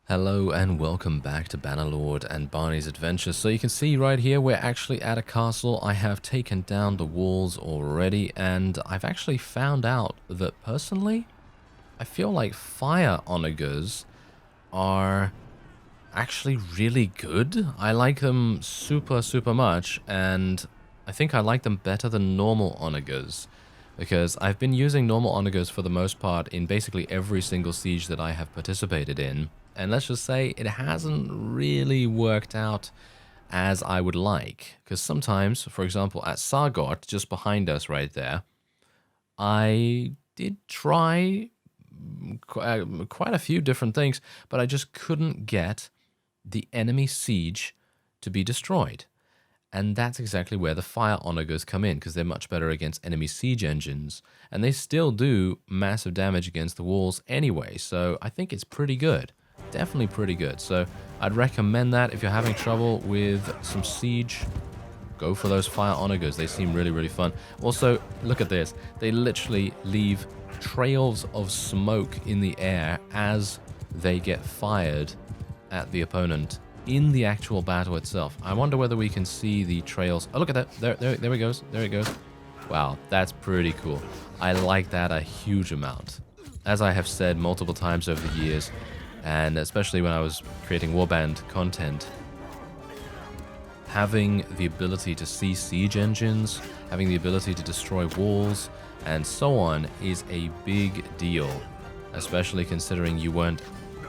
Hello and welcome back to Bannerlord and Barney's Adventures. So you can see right here we're actually at a castle. I have taken down the walls already and I've actually found out that personally I feel like fire onagers are actually really good. I like them super much and I think I like them better than normal onagers. Because I've been using normal onagers for the most part in basically every single siege that I have participated in. And let's just say it hasn't really worked out as I would like. Because sometimes, for example, at Sargot, just behind us right there, I did try quite a few different things, but I just couldn't get the enemy siege to be destroyed. And that's exactly where the fire onagers come in, because they're much better against enemy siege engines. And they still do massive damage against the walls anyway, so I think it's pretty good. Definitely pretty good. So I'd recommend that if you're having trouble with some siege, go for those fire onagers. They seem really fun. Also, look at this. They literally leave trails of smoke in the air as they get fired at the opponent in the actual battle itself. I wonder whether we can see the trails. Oh, look at that. There it goes. There it goes. Wow, that's pretty cool. I like that a huge amount. As I have said multiple times over the years, and especially when I was creating warband content, having the ability to see siege engines, having the ability to destroy walls, and so on is a big deal, especially considering you weren't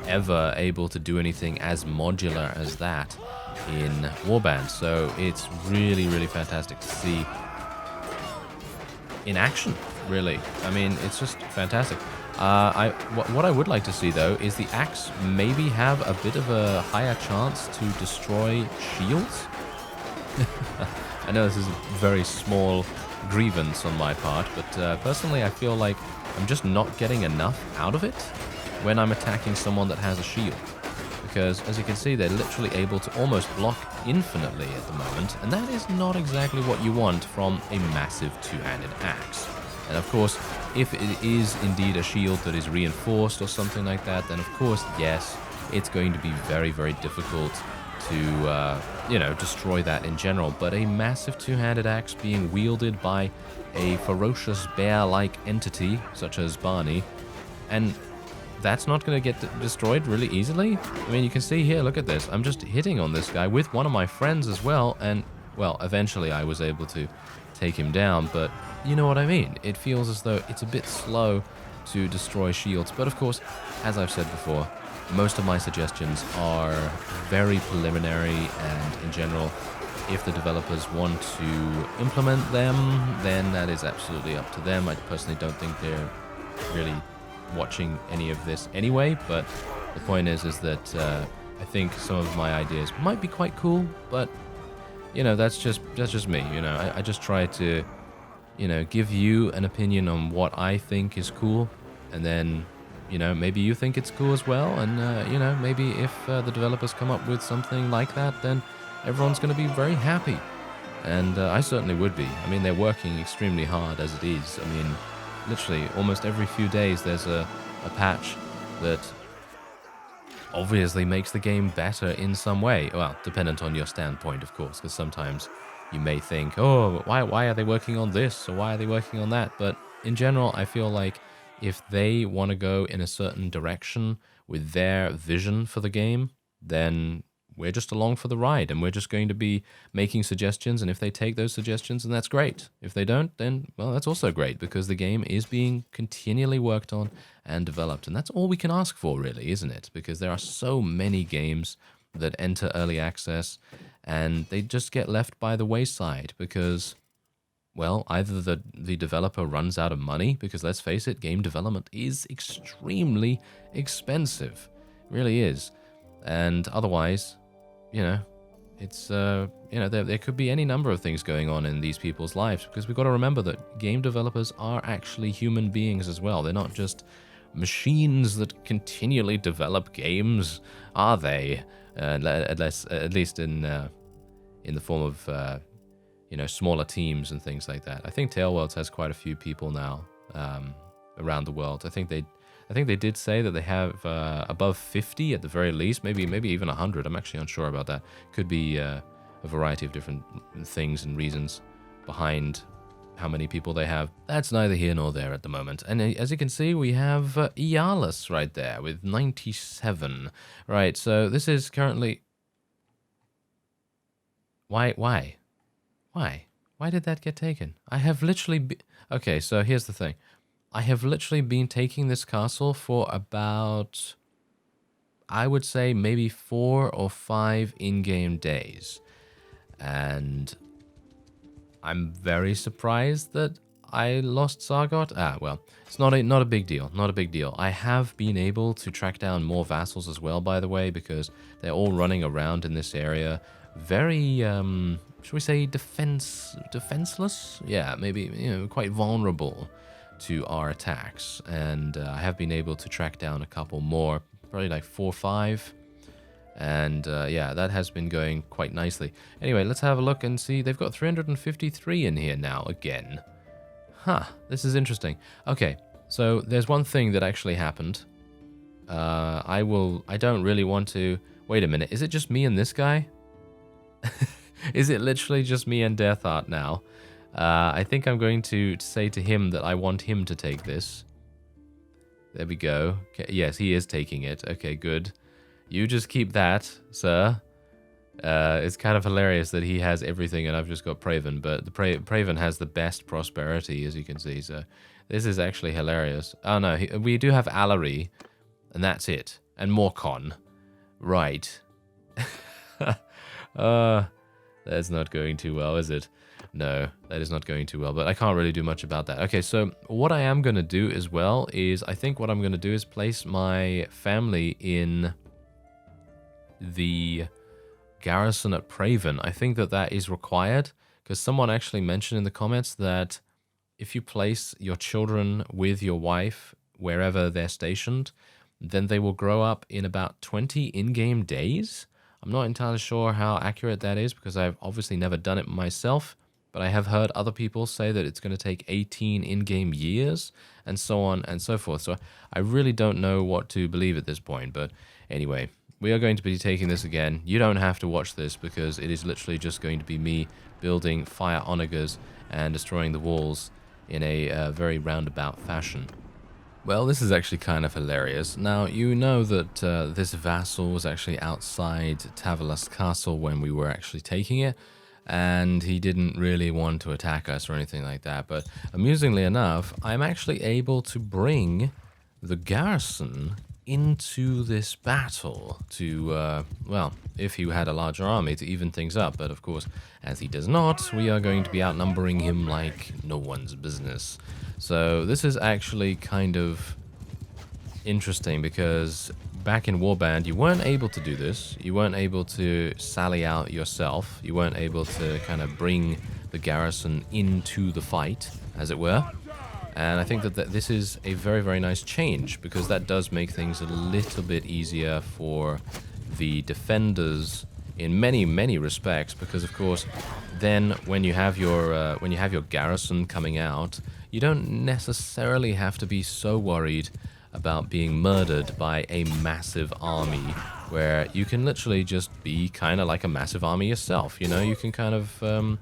ever able to do anything as modular as that in warband. So it's really fantastic to see in action, really. I mean, it's just fantastic. What I would like to see though is the axe maybe have a bit of a higher chance to destroy shields. I know this is a very small grievance on my part, but personally I feel like I'm just not getting enough out of it when I'm attacking someone that has a shield. Because, as you can see, they're literally able to almost block infinitely at the moment, and that is not exactly what you want from a massive two-handed axe. And of course, if it is indeed a shield that is reinforced or something like that, then of course, yes, it's going to be very difficult to, destroy that in general. But a massive two-handed axe being wielded by a ferocious bear-like entity, such as Barney, and that's not going to get destroyed really easily. I mean, you can see here, look at this. I'm just hitting on this guy with one of my friends as well, and, well, eventually I was able to take him down, but you know what I mean. It feels as though it's a bit slow to destroy shields, but of course, as I've said before, most of my suggestions are very preliminary, and in general, if the developers want to implement them, then that is absolutely up to them. I personally don't think they're really watching any of this anyway, but the point is that I think some of my ideas might be quite cool, but that's just me. I just try to give you an opinion on what I think is cool, and then maybe you think it's cool as well, and maybe if the developers come up with something like that, then everyone's going to be very happy, and I certainly would be. I mean, they're working extremely hard as it is. I mean, literally almost every few days there's a patch that obviously makes the game better in some way. Well, dependent on your standpoint, of course, because sometimes you may think, oh, why are they working on this, or why are they working on that? But in general, I feel like if they want to go in a certain direction with their vision for the game, then we're just along for the ride, and we're just going to be making suggestions, and if they take those suggestions, then that's great. If they don't, then, well, that's also great, because the game is being continually worked on and developed, and that's all we can ask for, really, isn't it? Because there are so many games that enter early access, and they just get left by the wayside, because, well, either the developer runs out of money, because let's face it, game development is extremely expensive. It really is. And otherwise, it's, there could be any number of things going on in these people's lives, because we've got to remember that game developers are actually human beings as well. They're not just machines that continually develop games, are they? At least in the form of, smaller teams and things like that. I think Tailworlds has quite a few people now around the world. I think I think they did say that they have above 50 at the very least, maybe even 100. I'm actually unsure about that. Could be a variety of different things and reasons behind how many people they have. That's neither here nor there at the moment. And as you can see, we have Ialus right there with 97. Right, so this is currently... Why did that get taken? I have literally... Okay, so here's the thing. I have literally been taking this castle for about, I would say, maybe 4 or 5 in-game days. And I'm very surprised that I lost Sargot. Well, it's not a big deal. Not a big deal. I have been able to track down more vassals as well, by the way, because they're all running around in this area. Very, should we say defenseless? Yeah, maybe, quite vulnerable to our attacks. And I have been able to track down a couple more, probably like 4 or 5. And yeah, that has been going quite nicely. Anyway, let's have a look and see. They've got 353 in here now again. Huh, this is interesting. Okay, so there's one thing that actually happened. I don't really want to... Wait a minute, is it just me and this guy? Is it literally just me and Deathheart now? I think I'm going to say to him that I want him to take this. There we go. Okay, yes, he is taking it. Okay, good. You just keep that, sir. It's kind of hilarious that he has everything and I've just got Pravend, but the Pravend has the best prosperity, as you can see, so this is actually hilarious. Oh no, we do have Allery, and that's it. And Morcon. Right. That's not going too well, is it? No, that is not going too well, but I can't really do much about that. Okay, so what I am going to do as well is, I think what I'm going to do is place my family in the garrison at Pravend. I think that is required, because someone actually mentioned in the comments that if you place your children with your wife wherever they're stationed, then they will grow up in about 20 in-game days. I'm not entirely sure how accurate that is, because I've obviously never done it myself, but I have heard other people say that it's going to take 18 in-game years, and so on and so forth. So I really don't know what to believe at this point, but anyway, we are going to be taking this again. You don't have to watch this, because it is literally just going to be me building fire onagers and destroying the walls in a very roundabout fashion. Well, this is actually kind of hilarious. Now, you know that this vassal was actually outside Tavalas Castle when we were actually taking it, and he didn't really want to attack us or anything like that. But amusingly enough, I'm actually able to bring the garrison into this battle to, well, if he had a larger army, to even things up. But of course, as he does not, we are going to be outnumbering him like no one's business. So this is actually kind of interesting, because back in Warband, you weren't able to do this. You weren't able to sally out yourself. You weren't able to kind of bring the garrison into the fight, as it were. And I think that this is a very, very nice change, because that does make things a little bit easier for the defenders in many, many respects. Because of course, then when you have your garrison coming out, you don't necessarily have to be so worried about being murdered by a massive army, where you can literally just be kind of like a massive army yourself. You know, you can kind of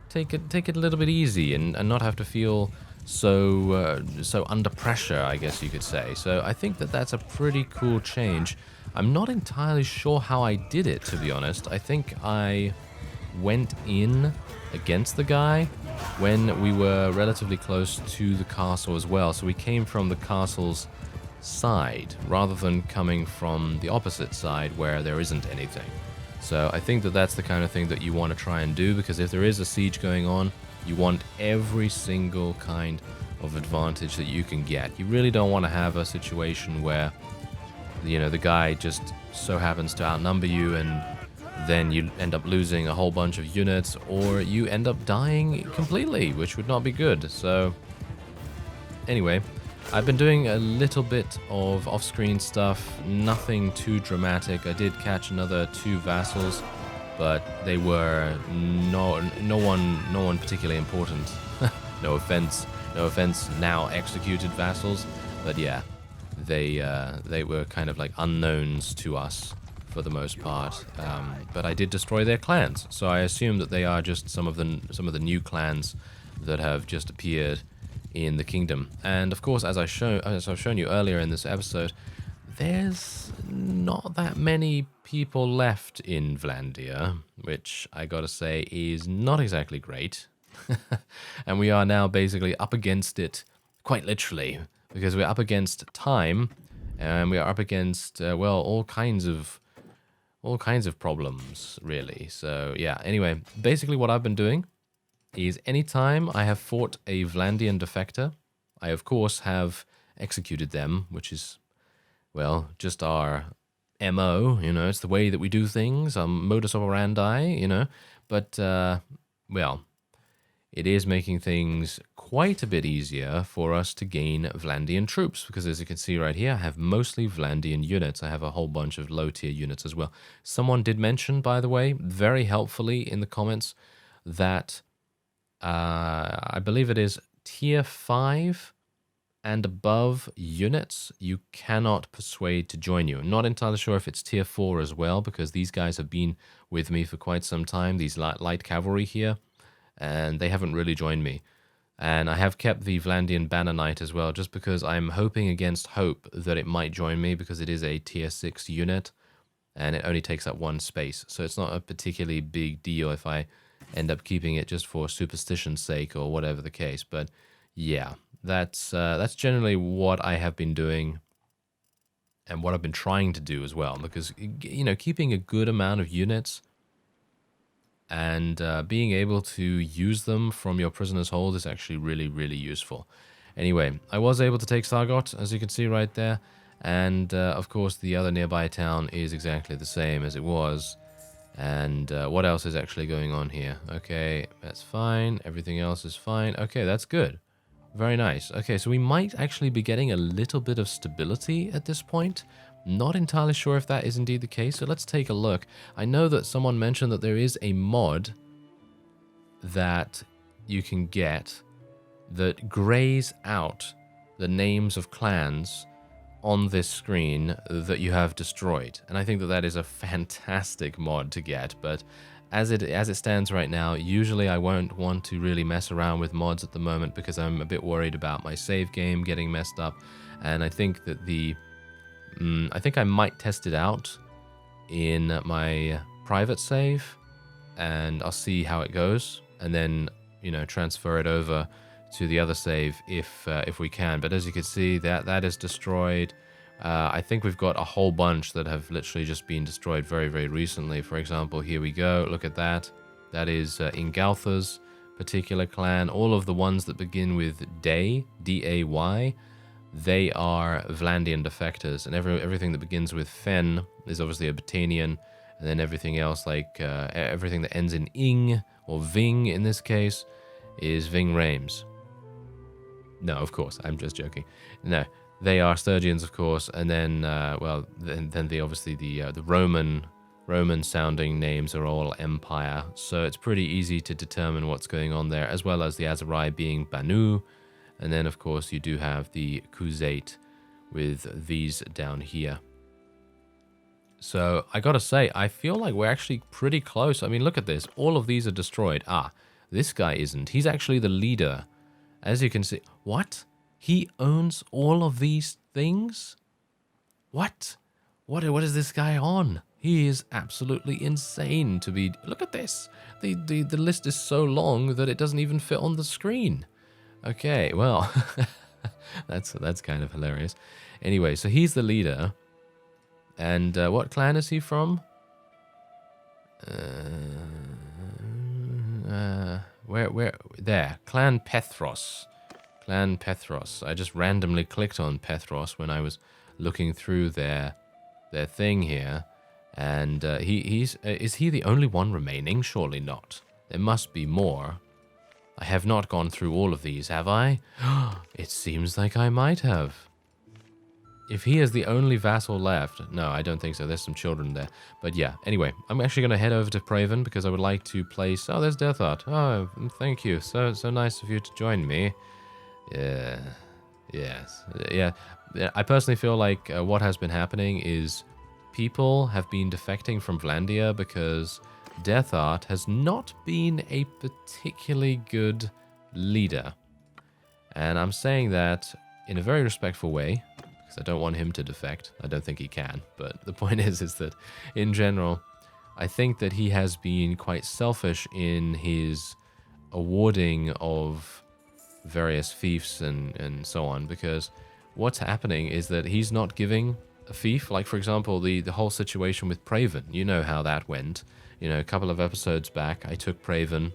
take it a little bit easy and not have to feel so under pressure, I guess you could say. So I think that that's a pretty cool change. I'm not entirely sure how I did it, to be honest. I think I went in against the guy when we were relatively close to the castle as well. So we came from the castle's side rather than coming from the opposite side where there isn't anything. So I think that that's the kind of thing that you want to try and do, because if there is a siege going on, you want every single kind of advantage that you can get. You really don't want to have a situation where, you know, the guy just so happens to outnumber you and then you end up losing a whole bunch of units, or you end up dying completely, which would not be good. So anyway, I've been doing a little bit of off-screen stuff, nothing too dramatic. I did catch another 2 vassals, but they were no one particularly important. No offense, now executed vassals, but yeah. they were kind of like unknowns to us for the most part. But I did destroy their clans, so I assume that they are just some of the new clans that have just appeared in the kingdom. And of course, as I've shown you earlier in this episode, there's not that many people left in Vlandia, which I gotta say is not exactly great. And we are now basically up against it, quite literally, because we're up against time, and we are up against well, all kinds of problems, really. So yeah. Anyway, basically, what I've been doing is anytime I have fought a Vlandian defector, I of course have executed them, which is, well, just our MO, you know, it's the way that we do things, modus operandi, you know, but, well, it is making things quite a bit easier for us to gain Vlandian troops, because as you can see right here, I have mostly Vlandian units. I have a whole bunch of low-tier units as well. Someone did mention, by the way, very helpfully in the comments, that I believe it is tier 5 and above units you cannot persuade to join you. I'm not entirely sure if it's tier 4 as well, because these guys have been with me for quite some time, these light cavalry here, and they haven't really joined me. And I have kept the Vlandian Banner Knight as well, just because I'm hoping against hope that it might join me, because it is a tier 6 unit, and it only takes up 1 space. So it's not a particularly big deal if I end up keeping it just for superstition's sake or whatever the case. But yeah, that's generally what I have been doing, and what I've been trying to do as well, because, you know, keeping a good amount of units and being able to use them from your prisoner's hold is actually really, really useful. Anyway, I was able to take Sargot, as you can see right there, and of course the other nearby town is exactly the same as it was. And what else is actually going on here? Okay, that's fine. Everything else is fine. Okay, that's good. Very nice. Okay, so we might actually be getting a little bit of stability at this point. Not entirely sure if that is indeed the case, so let's take a look. I know that someone mentioned that there is a mod that you can get that grays out the names of clans on this screen that you have destroyed, and I think that that is a fantastic mod to get. But as it stands right now, usually I won't want to really mess around with mods at the moment, because I'm a bit worried about my save game getting messed up, and I think that I think I might test it out in my private save, and I'll see how it goes, and then, you know, transfer it over to the other save if we can. But as you can see, that is destroyed. I think we've got a whole bunch that have literally just been destroyed very, very recently. For example, here we go. Look at that. That is Ingaltha's particular clan. All of the ones that begin with Day, D-A-Y, they are Vlandian defectors, and everything that begins with Fen is obviously a Batanian, and then everything else, like everything that ends in Ing or Ving in this case, is Ving Rames. No, of course, I'm just joking. No, they are Sturgians, of course, and then well, then obviously the Roman sounding names are all Empire, so it's pretty easy to determine what's going on there, as well as the Aserai being Banu. And then, of course, you do have the Khuzait with these down here. So, I gotta say, I feel like we're actually pretty close. I mean, look at this. All of these are destroyed. Ah, this guy isn't. He's actually the leader. As you can see. What? He owns all of these things? What? What is this guy on? He is absolutely insane to be... Look at this. The list is so long that it doesn't even fit on the screen. Okay, well, that's kind of hilarious. Anyway, so he's the leader, and what clan is he from? Where? There, Clan Pethros. Clan Pethros. I just randomly clicked on Pethros when I was looking through their thing here, and is he the only one remaining? Surely not. There must be more. I have not gone through all of these, have I? It seems like I might have. If he is the only vassal left... No, I don't think so. There's some children there. But yeah, anyway, I'm actually going to head over to Pravend, because I would like to place... Oh, there's Death Art. Oh, thank you. So nice of you to join me. Yeah. Yes. Yeah. I personally feel like what has been happening is people have been defecting from Vlandia because Death Art has not been a particularly good leader. And I'm saying that in a very respectful way, because I don't want him to defect. I don't think he can. But the point is that in general, I think that he has been quite selfish in his awarding of various fiefs and so on, because what's happening is that he's not giving a fief. Like, for example, the whole situation with Pravend. You know how that went. You know, a couple of episodes back, I took Pravend,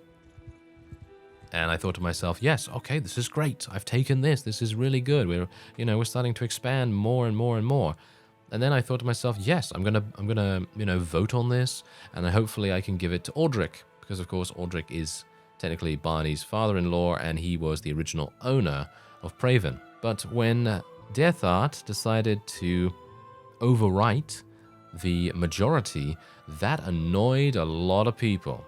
and I thought to myself, yes, okay, this is great. I've taken this. This is really good. We're starting to expand more and more and more. And then I thought to myself, yes, I'm gonna vote on this, and hopefully I can give it to Aldrich, because of course Aldrich is technically Barney's father-in-law, and he was the original owner of Pravend. But when Death Art decided to overwrite the majority, that annoyed a lot of people.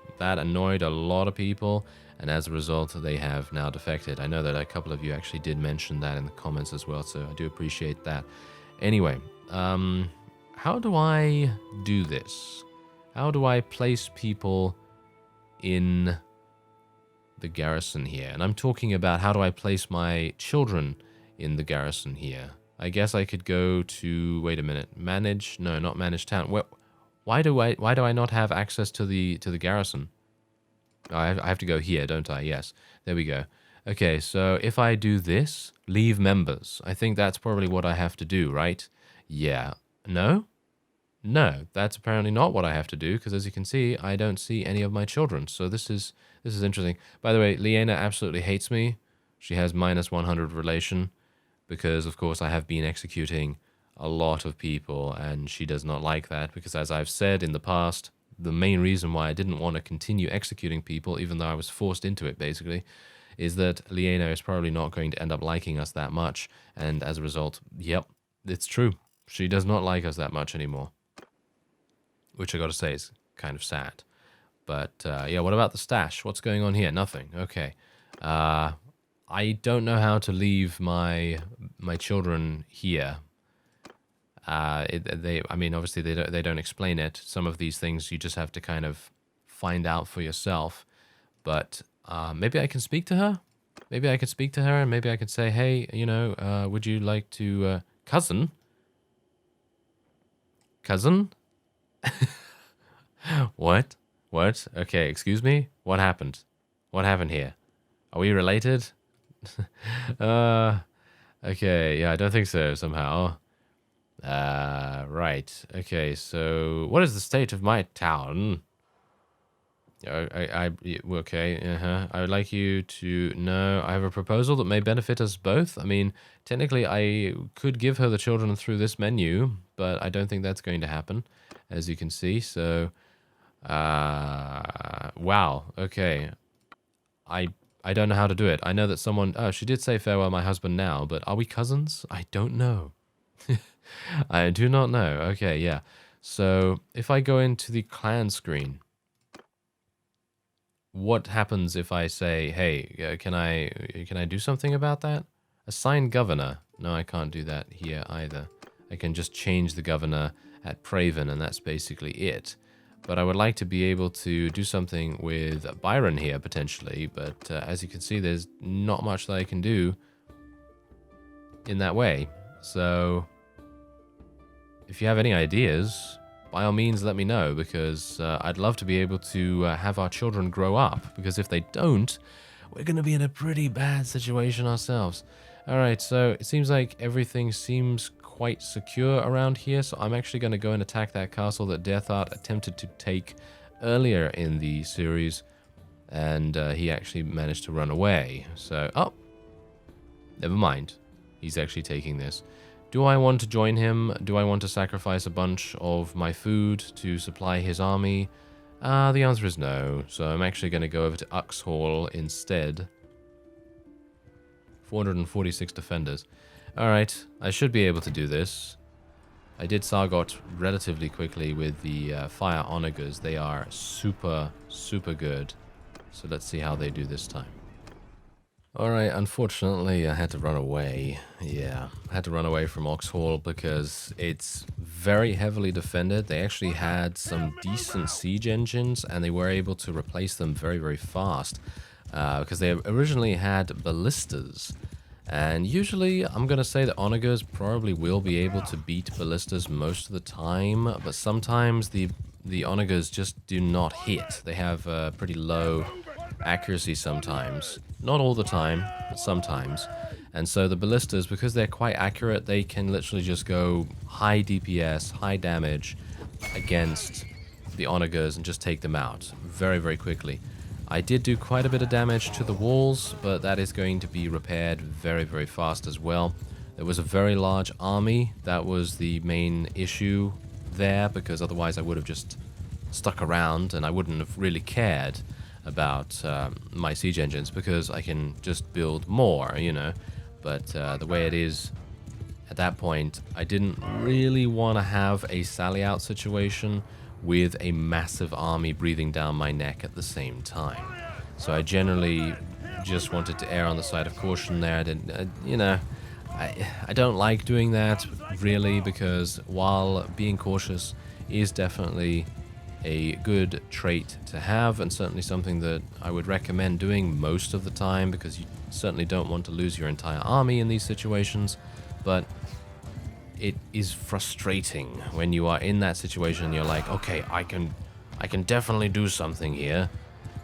And as a result, they have now defected. I know that a couple of you actually did mention that in the comments as well, so I do appreciate that. Anyway, how do I do this? How do I place people in the garrison here? And I'm talking about how do I place my children in the garrison here. I guess I could go to, wait a minute, manage, no, not manage town. Why do I not have access to the garrison? Oh, I have to go here, don't I? Yes, there we go. Okay, so if I do this, leave members. I think that's probably what I have to do, right? Yeah. No? No, that's apparently not what I have to do, because as you can see, I don't see any of my children. So this is interesting. By the way, Liena absolutely hates me. She has -100 relation, because of course I have been executing a lot of people, and she does not like that, because as I've said in the past, the main reason why I didn't want to continue executing people, even though I was forced into it basically, is that Liena is probably not going to end up liking us that much, and as a result, yep, it's true. She does not like us that much anymore. Which I gotta say is kind of sad. But yeah, what about the stash? What's going on here? Nothing. Okay. I don't know how to leave my children here. I mean, obviously they don't explain it. Some of these things you just have to kind of find out for yourself. But maybe I can speak to her. Maybe I could speak to her, and maybe I could say, hey, would you like to cousin? Cousin? What? Okay, excuse me? What happened? What happened here? Are we related? Okay, yeah, I don't think so, somehow. Right. Okay, so what is the state of my town? Okay, I would like you to know I have a proposal that may benefit us both. I mean, technically I could give her the children through this menu, but I don't think that's going to happen, as you can see. So, wow, okay. I don't know how to do it. I know that someone, oh, she did say farewell my husband now, but are we cousins? I don't know. I do not know. Okay, yeah. So, if I go into the clan screen, what happens if I say, hey, can I do something about that? Assign governor. No, I can't do that here either. I can just change the governor at Pravend, and that's basically it. But I would like to be able to do something with Byron here, potentially. But as you can see, there's not much that I can do in that way. So, if you have any ideas, by all means let me know, because I'd love to be able to have our children grow up, because if they don't, we're going to be in a pretty bad situation ourselves. Alright, so it seems like everything seems quite secure around here, so I'm actually going to go and attack that castle that Death Art attempted to take earlier in the series, and he actually managed to run away. So, oh, never mind. He's actually taking this. Do I want to join him? Do I want to sacrifice a bunch of my food to supply his army? The answer is no. So I'm actually going to go over to Ocs Hall instead. 446 defenders. Alright, I should be able to do this. I did Sargot relatively quickly with the fire onagers. They are super, super good. So let's see how they do this time. Alright, unfortunately I had to run away. Yeah, I had to run away from Ocs Hall because it's very heavily defended. They actually had some decent siege engines and they were able to replace them very, very fast. Because they originally had ballistas. And usually I'm going to say that onagers probably will be able to beat ballistas most of the time. But sometimes the onagers just do not hit. They have pretty low accuracy sometimes. Not all the time, but sometimes. And so the ballistas, because they're quite accurate, they can literally just go high DPS, high damage against the onagers and just take them out very, very quickly. I did do quite a bit of damage to the walls, but that is going to be repaired very, very fast as well. There was a very large army. That was the main issue there, because otherwise I would have just stuck around and I wouldn't have really cared about my siege engines, because I can just build more, you know. But the way it is at that point, I didn't really want to have a sally out situation with a massive army breathing down my neck at the same time. So I generally just wanted to err on the side of caution there. I didn't, you know, I don't like doing that really, because while being cautious is definitely a good trait to have, and certainly something that I would recommend doing most of the time, because you certainly don't want to lose your entire army in these situations. But it is frustrating when you are in that situation and you're like, okay, I can definitely do something here,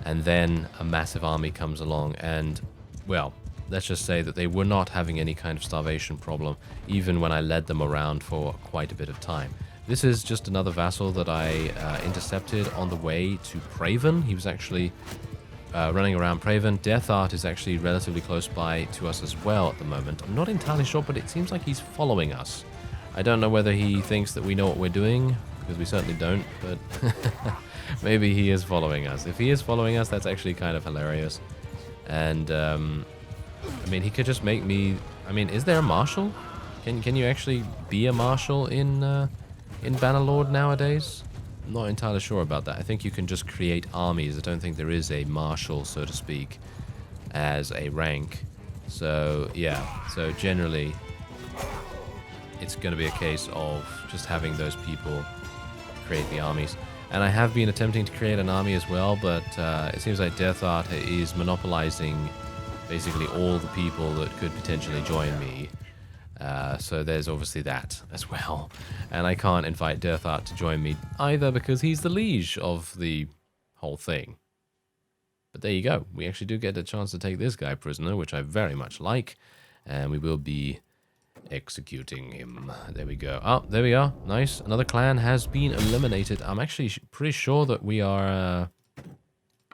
and then a massive army comes along and, well, let's just say that they were not having any kind of starvation problem, even when I led them around for quite a bit of time. This is just another vassal that I intercepted on the way to Pravend. He was actually running around Pravend. Death Art is actually relatively close by to us as well at the moment. I'm not entirely sure, but it seems like he's following us. I don't know whether he thinks that we know what we're doing, because we certainly don't, but maybe he is following us. If he is following us, that's actually kind of hilarious. And, I mean, he could just make me... I mean, is there a marshal? Can you actually be a marshal in Bannerlord nowadays? I'm not entirely sure about that. I think you can just create armies. I don't think there is a marshal, so to speak, as a rank. So, yeah. So, generally, it's going to be a case of just having those people create the armies. And I have been attempting to create an army as well, but it seems like Death Art is monopolizing basically all the people that could potentially join me. So there's obviously that as well. And I can't invite Death Art to join me either, because he's the liege of the whole thing. But there you go. We actually do get a chance to take this guy prisoner, which I very much like. And we will be executing him. There we go. Oh, there we are. Nice. Another clan has been eliminated. I'm actually pretty sure that we are...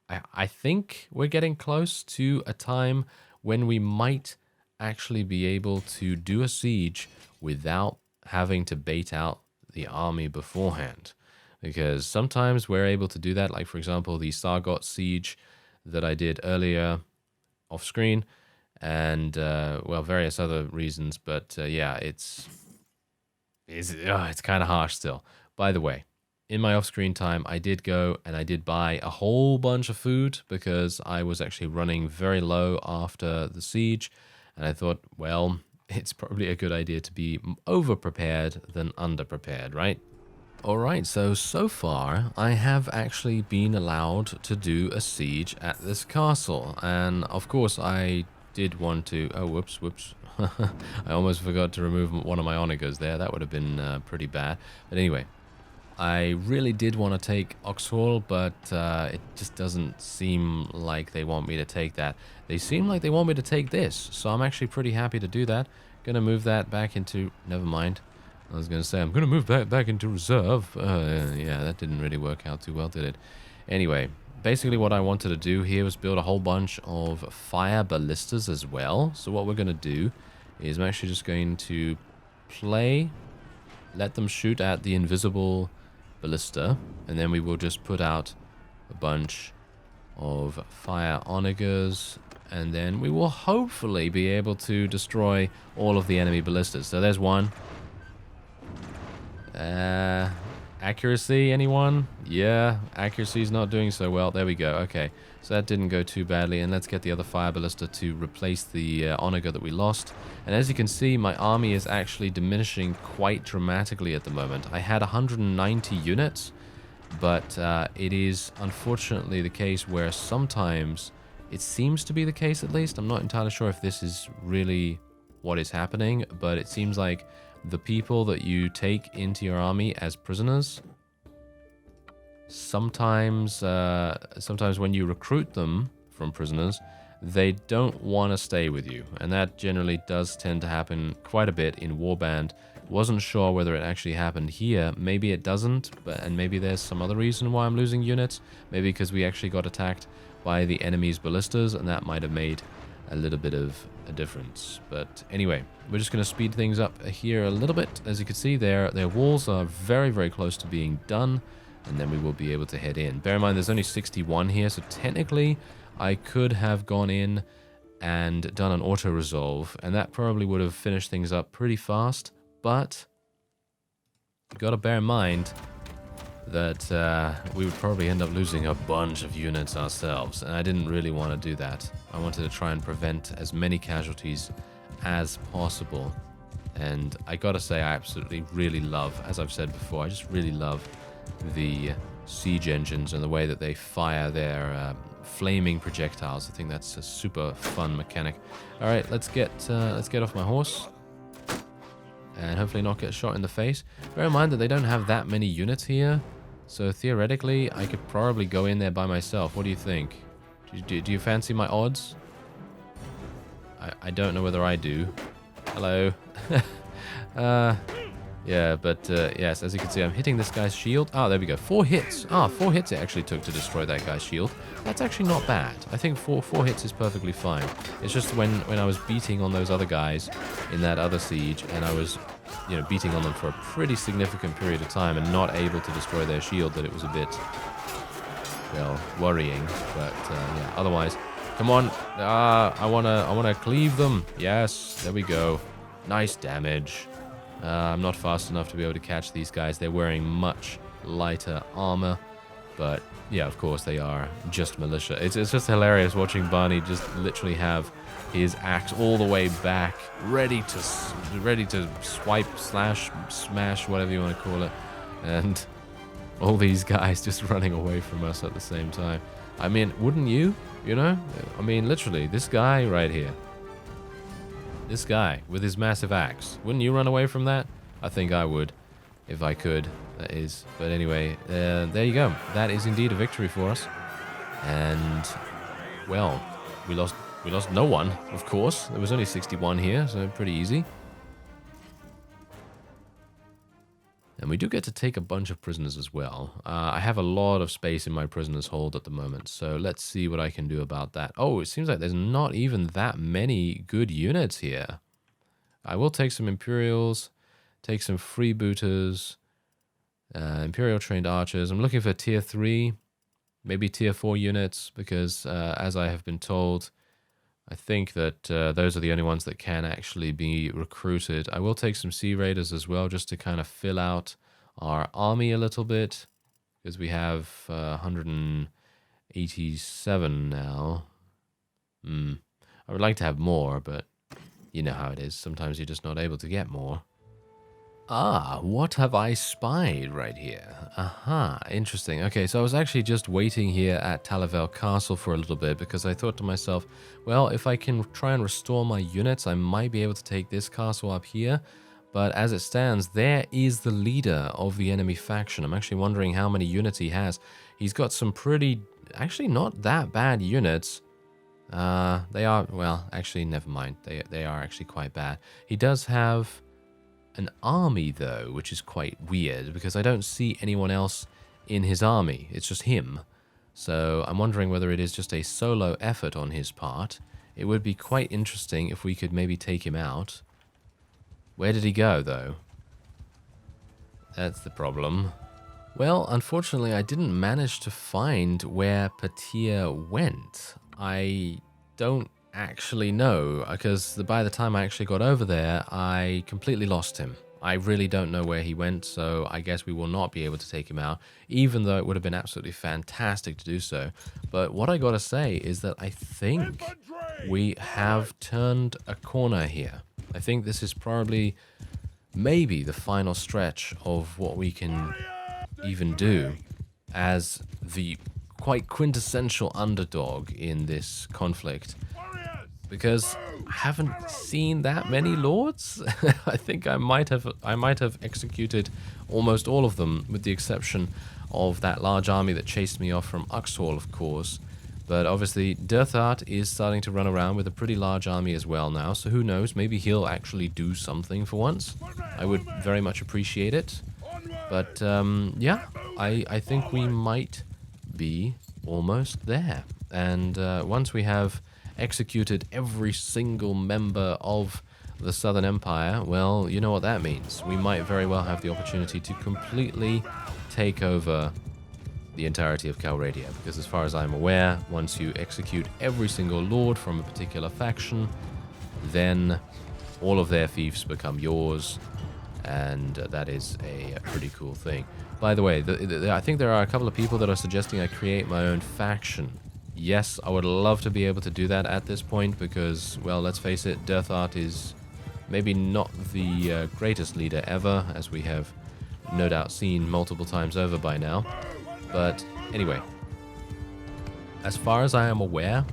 I think we're getting close to a time when we might actually be able to do a siege without having to bait out the army beforehand. Because sometimes we're able to do that, like for example the Sargot siege that I did earlier off screen, and well, various other reasons, but yeah, it's kind of harsh still. By the way, in my off-screen time, I did go and I did buy a whole bunch of food, because I was actually running very low after the siege. And I thought, well, it's probably a good idea to be over-prepared than under-prepared, right? Alright, so far, I have actually been allowed to do a siege at this castle. And, of course, I did want to... Oh, whoops. I almost forgot to remove one of my onagers there. That would have been pretty bad. But anyway, I really did want to take Ocs Hall, but it just doesn't seem like they want me to take that. They seem like they want me to take this, so I'm actually pretty happy to do that. Gonna move that back into... Never mind. I was gonna say, I'm gonna move back into reserve. Yeah, that didn't really work out too well, did it? Anyway, basically what I wanted to do here was build a whole bunch of fire ballistas as well. So what we're gonna do is I'm actually just going to let them shoot at the invisible ballista, and then we will just put out a bunch of fire onagers, and then we will hopefully be able to destroy all of the enemy ballistas. So there's one. Accuracy, anyone? Yeah, accuracy's not doing so well. There we go. Okay, so that didn't go too badly. And let's get the other fire ballista to replace the onager that we lost. And as you can see, my army is actually diminishing quite dramatically at the moment. I had 190 units, but it is unfortunately the case where sometimes it seems to be the case, at least. I'm not entirely sure if this is really what is happening, but it seems like the people that you take into your army as prisoners, sometimes when you recruit them from prisoners, they don't want to stay with you. And that generally does tend to happen quite a bit in Warband. Wasn't sure whether it actually happened here. Maybe it doesn't, and maybe there's some other reason why I'm losing units. Maybe because we actually got attacked by the enemy's ballistas, and that might have made a little bit of a difference. But anyway, we're just going to speed things up here a little bit. As you can see, their walls are very, very close to being done, and then we will be able to head in. Bear in mind, there's only 61 here, so technically I could have gone in and done an auto-resolve, and that probably would have finished things up pretty fast, but you got to bear in mind that we would probably end up losing a bunch of units ourselves, and I didn't really want to do that. I wanted to try and prevent as many casualties as possible, and I gotta say, I absolutely really love, as I've said before, I just really love the siege engines and the way that they fire their flaming projectiles. I think that's a super fun mechanic. All right, let's get off my horse and hopefully not get shot in the face. Bear in mind that they don't have that many units here, so theoretically I could probably go in there by myself. What do you think? Do you fancy my odds? I don't know whether I do. Hello. Yeah, but yes, as you can see, I'm hitting this guy's shield. Ah, there we go. 4 hits. 4 hits it actually took to destroy that guy's shield. That's actually not bad. I think four hits is perfectly fine. It's just when I was beating on those other guys in that other siege, and I was, you know, beating on them for a pretty significant period of time and not able to destroy their shield, that it was a bit, well, worrying. But yeah, otherwise, come on. I wanna cleave them. Yes, there we go. Nice damage. I'm not fast enough to be able to catch these guys. They're wearing much lighter armor, but yeah, of course they are just militia. It's just hilarious watching Barney just literally have his axe all the way back, ready to swipe, slash, smash, whatever you want to call it, and all these guys just running away from us at the same time. I mean, wouldn't you? You know? I mean, literally, this guy right here. This guy with his massive axe. Wouldn't you run away from that? I think I would, if I could, that is. But anyway, there you go. That is indeed a victory for us. And, well, we lost no one, of course. There was only 61 here, so pretty easy. And we do get to take a bunch of prisoners as well. I have a lot of space in my prisoners' hold at the moment, so let's see what I can do about that. Oh, it seems like there's not even that many good units here. I will take some Imperials, take some freebooters, Imperial trained archers. I'm looking for tier 3, maybe tier 4 units, because as I have been told, I think that those are the only ones that can actually be recruited. I will take some Sea Raiders as well, just to kind of fill out our army a little bit, because we have 187 now. I would like to have more, but you know how it is. Sometimes you're just not able to get more. Ah, what have I spied right here? Aha, interesting. Okay, so I was actually just waiting here at Talavel Castle for a little bit because I thought to myself, well, if I can try and restore my units, I might be able to take this castle up here. But as it stands, there is the leader of the enemy faction. I'm actually wondering how many units he has. He's got some pretty, actually not that bad units. They are, well, actually, never mind. They are actually quite bad. He does have an army, though, which is quite weird because I don't see anyone else in his army. It's just him. So I'm wondering whether it is just a solo effort on his part. It would be quite interesting if we could maybe take him out. Where did he go, though? That's the problem. Well, unfortunately, I didn't manage to find where Peder went. I don't actually know, because by the time I actually got over there, I completely lost him. I really don't know where he went, so I guess we will not be able to take him out, even though it would have been absolutely fantastic to do so. But what I gotta say is that I think we have turned a corner here. I think this is probably maybe the final stretch of what we can even do as the quite quintessential underdog in this conflict. Because I haven't seen that many lords. I think I might have executed almost all of them, with the exception of that large army that chased me off from Ocs Hall, of course. But obviously, Derthart is starting to run around with a pretty large army as well now, so who knows, maybe he'll actually do something for once. I would very much appreciate it. But yeah, I think we might be almost there. And once we have executed every single member of the Southern Empire, well, you know what that means. We might very well have the opportunity to completely take over the entirety of Calradia, because as far as I'm aware, once you execute every single lord from a particular faction, then all of their fiefs become yours, and that is a pretty cool thing. By the way, I think there are a couple of people that are suggesting I create my own faction. Yes, I would love to be able to do that at this point because, well, let's face it, Derthart is maybe not the greatest leader ever, as we have no doubt seen multiple times over by now. But anyway, as far as I am aware,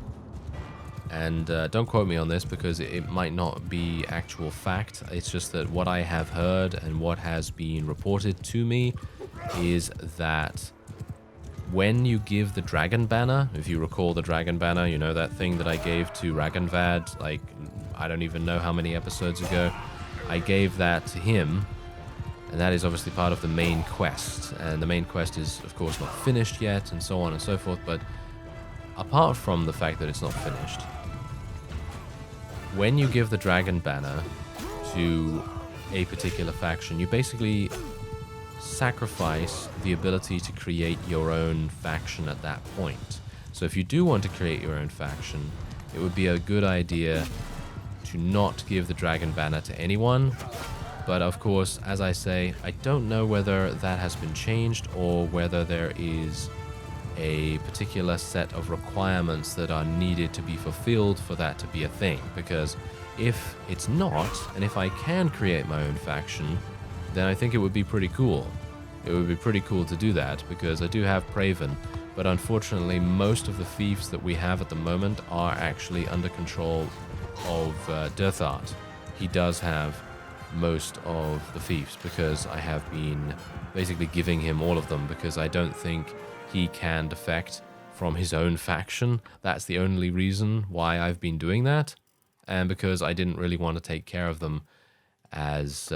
and don't quote me on this because it might not be actual fact, it's just that what I have heard and what has been reported to me is that when you give the Dragon Banner, if you recall the Dragon Banner, you know, that thing that I gave to Ragnvad, like, I don't even know how many episodes ago, I gave that to him, and that is obviously part of the main quest, and the main quest is, of course, not finished yet, and so on and so forth, but apart from the fact that it's not finished, when you give the Dragon Banner to a particular faction, you basically sacrifice the ability to create your own faction at that point. So if you do want to create your own faction, it would be a good idea to not give the Dragon Banner to anyone. But of course, as I say, I don't know whether that has been changed or whether there is a particular set of requirements that are needed to be fulfilled for that to be a thing. Because if it's not, and if I can create my own faction, then I think it would be pretty cool. It would be pretty cool to do that, because I do have Pravend, but unfortunately most of the fiefs that we have at the moment are actually under control of Derthart. He does have most of the fiefs, because I have been basically giving him all of them, because I don't think he can defect from his own faction. That's the only reason why I've been doing that, and because I didn't really want to take care of them, as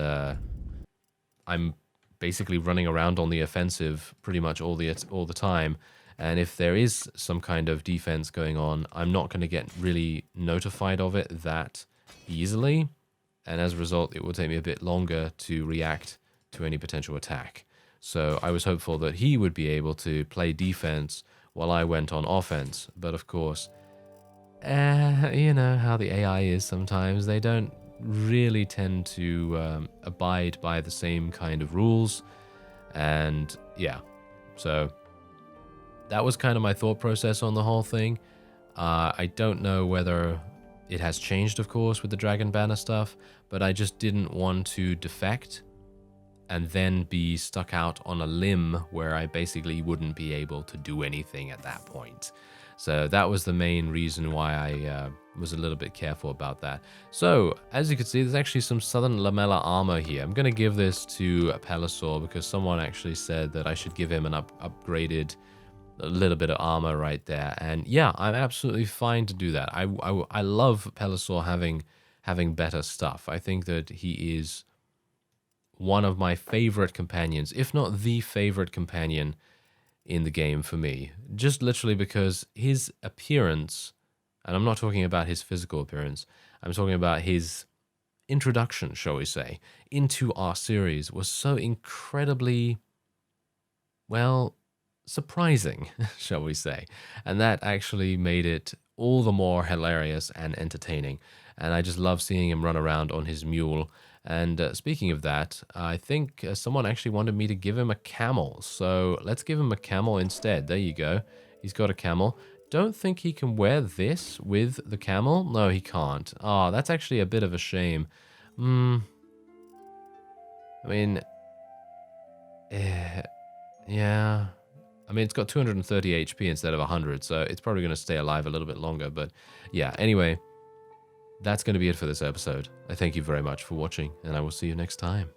I'm basically running around on the offensive pretty much all the time, and if there is some kind of defense going on, I'm not going to get really notified of it that easily, and as a result, it will take me a bit longer to react to any potential attack. So I was hopeful that he would be able to play defense while I went on offense, but of course, you know how the AI is sometimes. They don't really tend to abide by the same kind of rules, and yeah, so that was kind of my thought process on the whole thing. I don't know whether it has changed, of course, with the Dragon Banner stuff, but I just didn't want to defect and then be stuck out on a limb where I basically wouldn't be able to do anything at that point. So that was the main reason why I was a little bit careful about that. So, as you can see, there's actually some Southern Lamella armor here. I'm going to give this to Pelisor because someone actually said that I should give him an upgraded a little bit of armor right there. And yeah, I'm absolutely fine to do that. I love Pelisor having better stuff. I think that he is one of my favorite companions, if not the favorite companion in the game for me. Just literally because his appearance, and I'm not talking about his physical appearance, I'm talking about his introduction, shall we say, into our series was so incredibly, well, surprising, shall we say. And that actually made it all the more hilarious and entertaining. And I just love seeing him run around on his mule And speaking of that, I think someone actually wanted me to give him a camel. So let's give him a camel instead. There you go. He's got a camel. Don't think he can wear this with the camel. No, he can't. Oh, that's actually a bit of a shame. I mean, yeah. I mean, it's got 230 HP instead of 100, so it's probably going to stay alive a little bit longer. But yeah, anyway, that's going to be it for this episode. I thank you very much for watching, and I will see you next time.